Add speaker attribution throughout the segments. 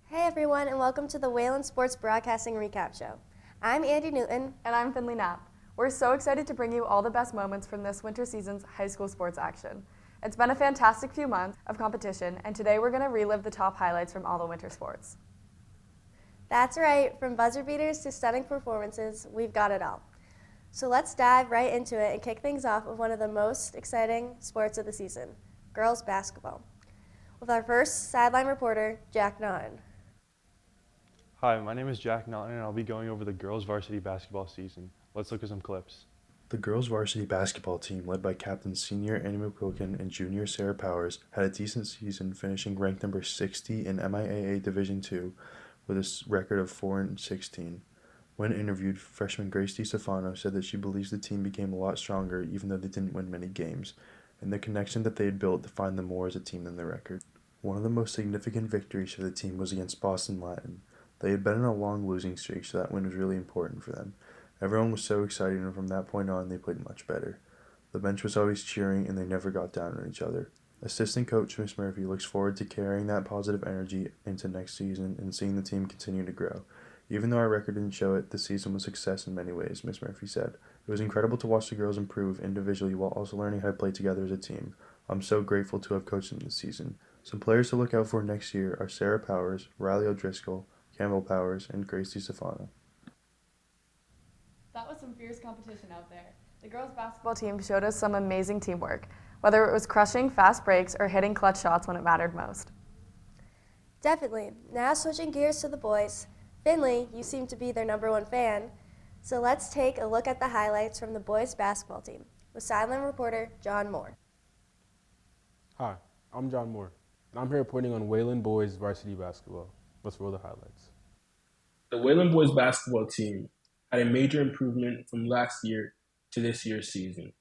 Speaker 1: Hey everyone, and welcome to the Wayland Sports Broadcasting Recap Show. I'm Andy Newton.
Speaker 2: And I'm Finley Knapp. We're so excited to bring you all the best moments from this winter season's high school sports action. It's been a fantastic few months of competition, and today we're going to relive the top highlights from all the winter sports.
Speaker 1: That's right, from buzzer beaters to stunning performances, we've got it all. So let's dive right into it and kick things off with one of the most exciting sports of the season, girls basketball, with our first sideline reporter, Jack Naughton.
Speaker 3: Hi, my name is Jack Naughton, and I'll be going over the girls' varsity basketball season. Let's look at some clips.
Speaker 4: The girls' varsity basketball team, led by captains senior Annie McQuilkin and junior Sarah Powers, had a decent season, finishing ranked number 60 in MIAA Division II with a record of 4-16. When interviewed, freshman Grace DiStefano said that she believes the team became a lot stronger even though they didn't win many games, and the connection that they had built defined them more as a team than their record. One of the most significant victories for the team was against Boston Latin. They had been on a long losing streak, so that win was really important for them. Everyone was so excited, and from that point on, they played much better. The bench was always cheering, and they never got down on each other. Assistant coach Miss Murphy looks forward to carrying that positive energy into next season and seeing the team continue to grow. Even though our record didn't show it, the season was a success in many ways, Miss Murphy said. It was incredible to watch the girls improve individually while also learning how to play together as a team. I'm so grateful to have coached them this season. Some players to look out for next year are Sarah Powers, Riley O'Driscoll, Campbell Powers, and Grace DiStefano.
Speaker 2: That was some fierce competition out there. The girls' basketball team showed us some amazing teamwork, whether it was crushing fast breaks or hitting clutch shots when it mattered most.
Speaker 1: Definitely. Now switching gears to the boys. Finley, you seem to be their number one fan, so let's take a look at the highlights from the boys' basketball team with sideline reporter John Moore.
Speaker 5: Hi, I'm John Moore, and I'm here reporting on Wayland boys varsity basketball. Let's roll the highlights.
Speaker 6: The Wayland boys basketball team had a major improvement from last year to this year's season.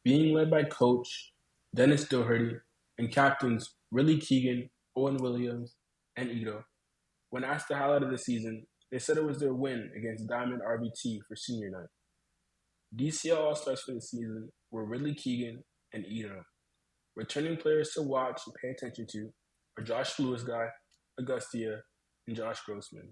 Speaker 6: Being led by Coach Dennis Doherty and captains Riley Keegan, Owen Williams, and Ito. When asked the highlight of the season, they said it was their win against Diamond RVT for senior night. DCL All-Stars for the season were Ridley Keegan and Ito. Returning players to watch and pay attention to are Josh Lewis Guy, Augustia, and Josh Grossman.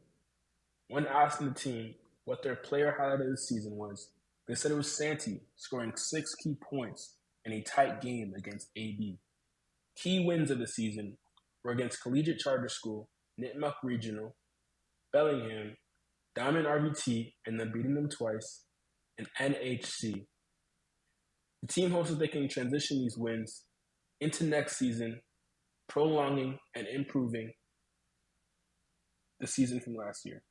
Speaker 6: When asked in the team what their player highlight of the season was, they said it was Santee scoring 6 key points in a tight game against AB. Key wins of the season were against Collegiate Charter School, Nipmuc Regional, Bellingham, Diamond RVT, and then beating them twice, and NHC. The team hopes that they can transition these wins into next season, prolonging and improving the season from last year.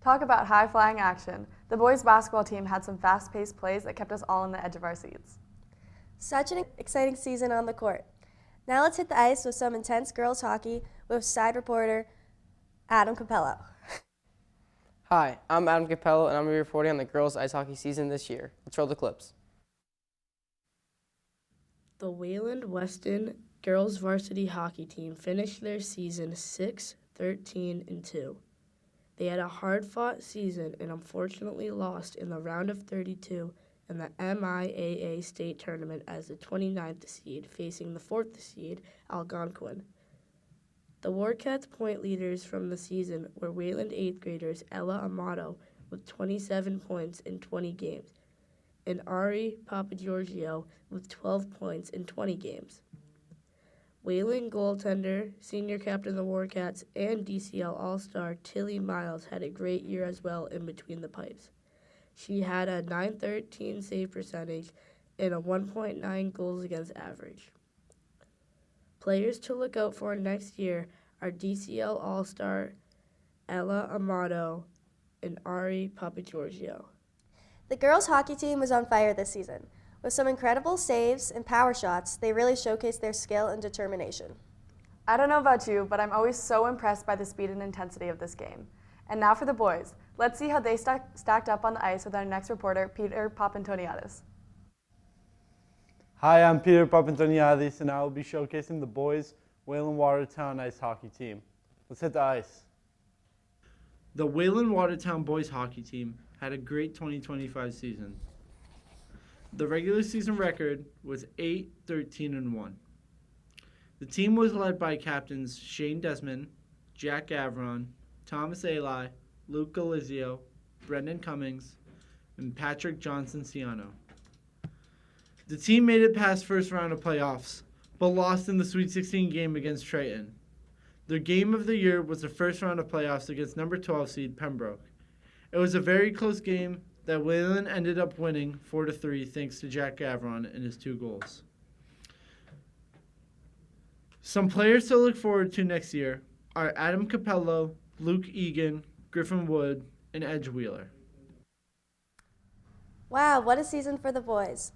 Speaker 2: Talk about high-flying action. The boys' basketball team had some fast-paced plays that kept us all on the edge of our seats.
Speaker 1: Such an exciting season on the court. Now let's hit the ice with some intense girls hockey with side reporter Adam Capello.
Speaker 7: Hi, I'm Adam Capello, and I'm reporting on the girls' ice hockey season this year. Let's roll the clips.
Speaker 8: The Wayland Weston girls varsity hockey team finished their season 6-13-2. They had a hard-fought season and unfortunately lost in the round of 32 in the MIAA state tournament as the 29th seed, facing the 4th seed, Algonquin. The Wildcats' point leaders from the season were Wayland 8th graders Ella Amato with 27 points in 20 games, and Ari Papagiorgio with 12 points in 20 games. Wayland goaltender, senior captain of the Wildcats, and DCL All-Star Tilly Miles had a great year as well in between the pipes. She had a .913 save percentage and a 1.9 goals against average. Players to look out for next year are DCL All-Star Ella Amato and Ari Papagiorgio.
Speaker 1: The girls' hockey team was on fire this season, With some incredible saves and power shots, they really showcased their skill and determination.
Speaker 2: I don't know about you, but I'm always so impressed by the speed and intensity of this game. And now for the boys. Let's see how they stacked up on the ice with our next reporter, Peter Papantoniadis.
Speaker 9: Hi, I'm Peter Papantoniadis, and I will be showcasing the boys' Wayland Watertown ice hockey team. Let's hit the ice.
Speaker 10: The Wayland Watertown boys hockey team had a great 2025 season. The regular season record was 8-13-1. The team was led by captains Shane Desmond, Jack Gavron, Thomas Eli, Luke Galizio, Brendan Cummings, and Patrick Johnson-Ciano. The team made it past first round of playoffs, but lost in the Sweet 16 game against Triton. Their game of the year was the first round of playoffs against number 12 seed Pembroke. It was a very close game that Wayland ended up winning 4-3 thanks to Jack Gavron and his 2 goals. Some players to look forward to next year are Adam Capello, Luke Egan, Griffin Wood, and Edge Wheeler.
Speaker 1: Wow, what a season for the boys.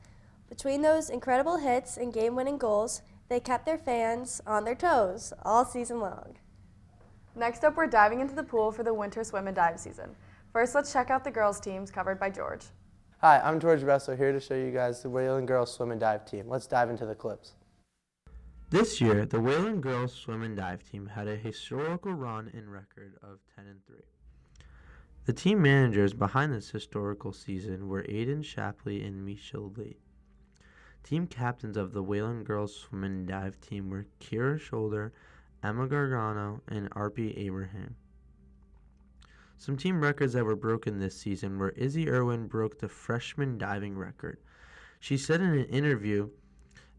Speaker 1: Between those incredible hits and game-winning goals, they kept their fans on their toes all season long.
Speaker 2: Next up, we're diving into the pool for the winter swim and dive season. First, let's check out the girls' teams covered by George.
Speaker 7: Hi, I'm George Bessel here to show you guys the Wayland girls swim and dive team. Let's dive into the clips.
Speaker 11: This year, the Wayland girls swim and dive team had a historical run and record of 10-3. The team managers behind this historical season were Aiden Shapley and Michelle Lee. Team captains of the Wayland girls swim and dive team were Kira Shoulder, Emma Gargano, and RP Abraham. Some team records that were broken this season were Izzy Irwin broke the freshman diving record. She said in an interview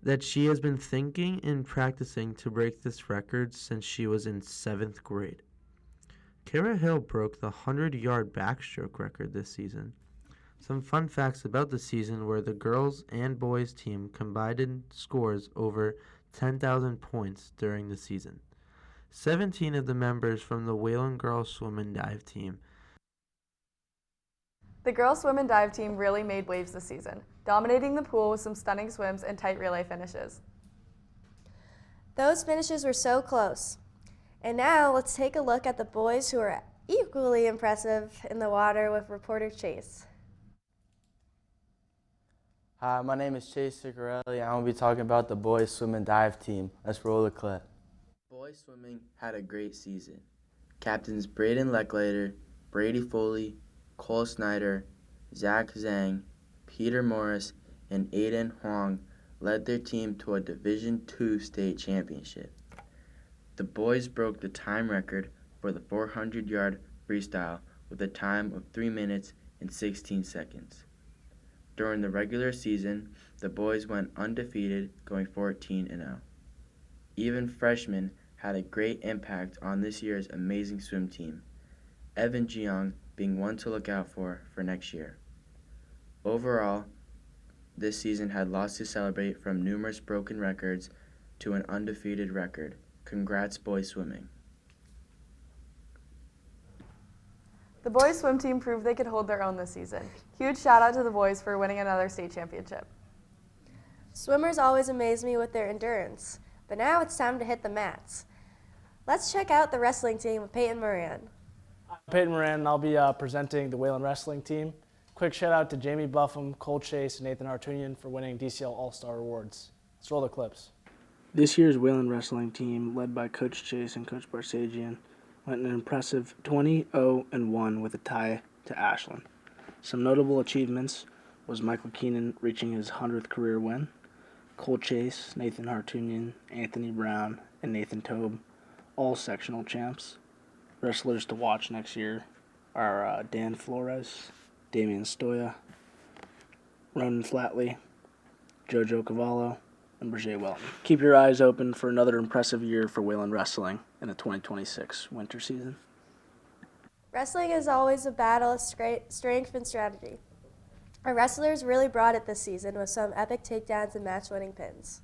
Speaker 11: that she has been thinking and practicing to break this record since she was in 7th grade. Kara Hill broke the 100-yard backstroke record this season. Some fun facts about the season were the girls and boys team combined in scores over 10,000 points during the season. 17 of the members from the Wayland girls swim and dive team.
Speaker 2: The girls swim and dive team really made waves this season, dominating the pool with some stunning swims and tight relay finishes.
Speaker 1: Those finishes were so close. And now let's take a look at the boys who are equally impressive in the water with reporter Chase.
Speaker 12: Hi, my name is Chase Ciccarelli, and I'm going to be talking about the boys swim and dive team. Let's roll the clip.
Speaker 13: Boys swimming had a great season. Captains Braden Lecklater, Brady Foley, Cole Snyder, Zach Zhang, Peter Morris, and Aiden Huang led their team to a Division II state championship. The boys broke the time record for the 400-yard freestyle with a time of 3 minutes and 16 seconds. During the regular season, the boys went undefeated, going 14-0. Even freshmen had a great impact on this year's amazing swim team, Evan Jiang being one to look out for next year. Overall, this season had lots to celebrate, from numerous broken records to an undefeated record. Congrats, boys swimming.
Speaker 2: The boys swim team proved they could hold their own this season. Huge shout out to the boys for winning another state championship.
Speaker 1: Swimmers always amaze me with their endurance, but now it's time to hit the mats. Let's check out the wrestling team with Peyton Moran.
Speaker 14: I'm Peyton Moran, and I'll be presenting the Wayland wrestling team. Quick shout out to Jamie Buffum, Cole Chase, and Nathan Hartunian for winning DCL All-Star Awards. Let's roll the clips.
Speaker 15: This year's Wayland wrestling team, led by Coach Chase and Coach Barsagian, went an impressive 20-0-1 with a tie to Ashland. Some notable achievements was Michael Keenan reaching his 100th career win, Cole Chase, Nathan Hartunian, Anthony Brown, and Nathan Tobe, all sectional champs. Wrestlers to watch next year are Dan Flores, Damian Stoya, Ronan Flatley, Jojo Cavallo, and Berger Welton. Keep your eyes open for another impressive year for Wayland Wrestling in the 2026 winter season.
Speaker 1: Wrestling is always a battle of strength and strategy. Our wrestlers really brought it this season with some epic takedowns and match-winning pins.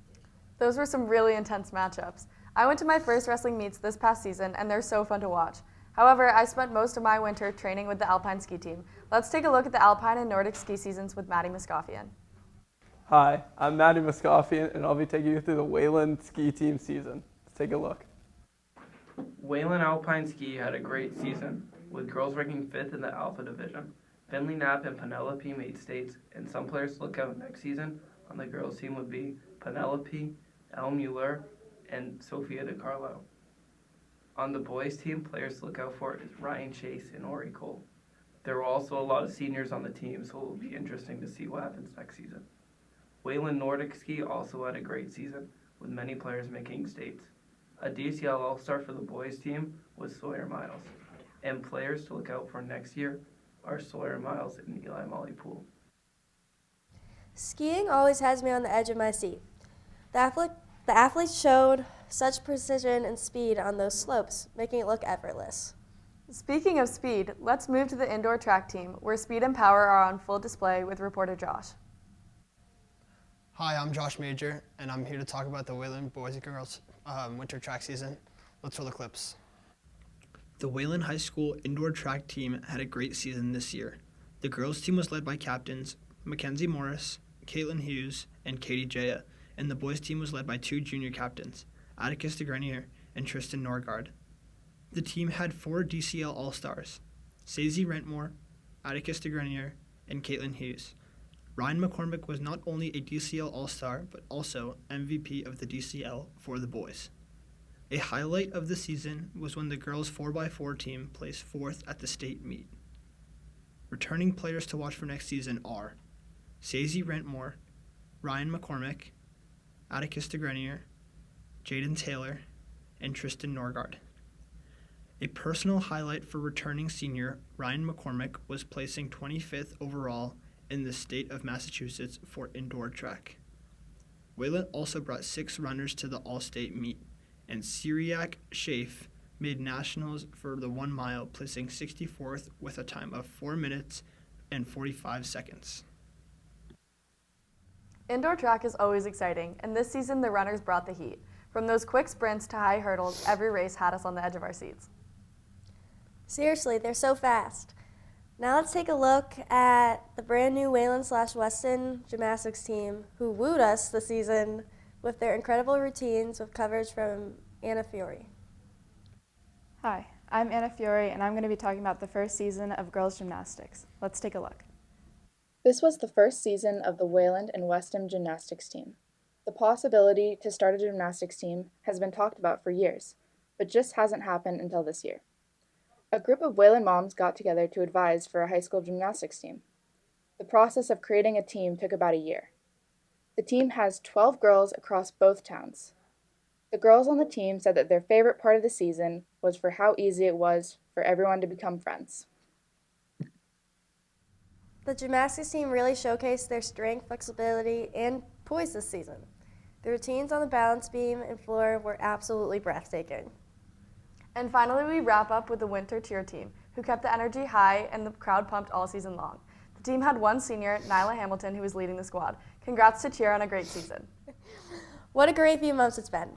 Speaker 2: Those were some really intense matchups. I went to my first wrestling meets this past season, and they're so fun to watch. However, I spent most of my winter training with the Alpine ski team. Let's take a look at the Alpine and Nordic ski seasons with Maddie Muscofian. Hi, I'm Matty Moscofian, and I'll be taking you through the Wayland ski team season. Let's take a look.
Speaker 16: Wayland Alpine Ski had a great season, with girls ranking 5th in the Alpha Division. Finley Knapp and Penelope made states, and some players to look out next season on the girls team would be Penelope, Elle Mueller, and Sophia DiCarlo. On the boys team, players to look out for is Ryan Chase and Ori Cole. There were also a lot of seniors on the team, so it will be interesting to see what happens next season. Wayland Nordic Ski also had a great season, with many players making states. A DCL All-Star for the boys team was Sawyer Miles, and players to look out for next year are Sawyer Miles and Eli Mollypool.
Speaker 1: Skiing always has me on the edge of my seat. The athletes showed such precision and speed on those slopes, making it look effortless.
Speaker 2: Speaking of speed, let's move to the indoor track team, where speed and power are on full display with reporter Josh.
Speaker 17: Hi, I'm Josh Major, and I'm here to talk about the Wayland boys and girls winter track season. Let's roll the clips.
Speaker 18: The Wayland High School indoor track team had a great season this year. The girls team was led by captains Mackenzie Morris, Caitlin Hughes, and Katie Jaya, and the boys team was led by 2 junior captains, Atticus DeGrenier and Tristan Norgard. The team had 4 DCL All-Stars, Sazy Rentmore, Atticus DeGrenier, and Caitlin Hughes. Ryan McCormick was not only a DCL All-Star, but also MVP of the DCL for the boys. A highlight of the season was when the girls 4x4 team placed 4th at the state meet. Returning players to watch for next season are Sazy Rentmore, Ryan McCormick, Atticus DeGrenier, Jaden Taylor, and Tristan Norgard. A personal highlight for returning senior Ryan McCormick was placing 25th overall in the state of Massachusetts for indoor track. Wayland also brought 6 runners to the all-state meet, and Syriac Shafe made nationals for the 1 mile, placing 64th with a time of 4 minutes and 45 seconds.
Speaker 2: Indoor track is always exciting, and this season the runners brought the heat. From those quick sprints to high hurdles, every race had us on the edge of our seats.
Speaker 1: Seriously, they're so fast. Now let's take a look at the brand new Wayland/Weston gymnastics team who wooed us this season with their incredible routines with coverage from Anna Fiore.
Speaker 19: Hi, I'm Anna Fiore, and I'm going to be talking about the first season of girls gymnastics. Let's take a look.
Speaker 20: This was the first season of the Wayland and Weston gymnastics team. The possibility to start a gymnastics team has been talked about for years, but just hasn't happened until this year. A group of Wayland moms got together to advise for a high school gymnastics team. The process of creating a team took about a year. The team has 12 girls across both towns. The girls on the team said that their favorite part of the season was for how easy it was for everyone to become friends.
Speaker 1: The gymnastics team really showcased their strength, flexibility, and poise this season. The routines on the balance beam and floor were absolutely breathtaking.
Speaker 2: And finally, we wrap up with the winter cheer team, who kept the energy high and the crowd pumped all season long. The team had 1 senior, Nyla Hamilton, who was leading the squad. Congrats to Cheer on a great season.
Speaker 1: What a great few months it's been.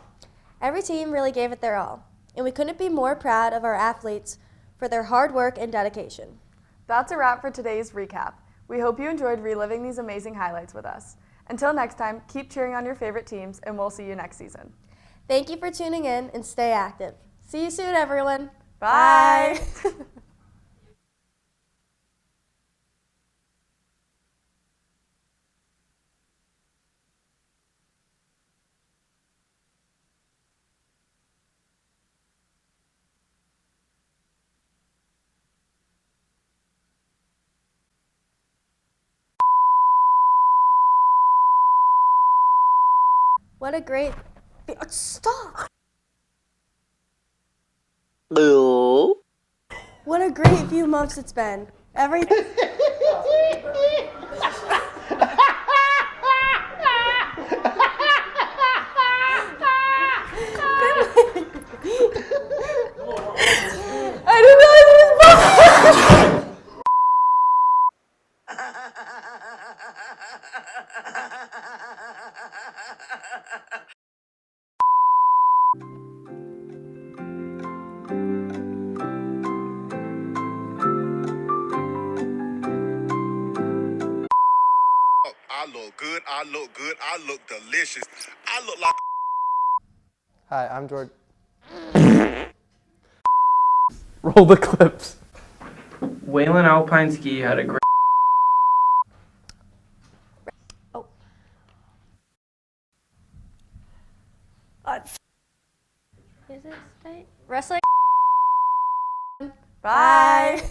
Speaker 1: Every team really gave it their all, and we couldn't be more proud of our athletes for their hard work and dedication.
Speaker 2: That's a wrap for today's recap. We hope you enjoyed reliving these amazing highlights with us. Until next time, keep cheering on your favorite teams, and we'll see you next season.
Speaker 1: Thank you for tuning in, and stay active. See you soon, everyone.
Speaker 2: Bye.
Speaker 1: What a great... Stop! What a great few months it's been. Every...
Speaker 2: I didn't realize it was possible.
Speaker 21: I look good good, I look good, I look delicious. I look like
Speaker 7: Hi, I'm George.
Speaker 2: Roll the clips.
Speaker 16: Wayland Alpine Ski had a great
Speaker 1: Is it right? Wrestling.
Speaker 2: Bye.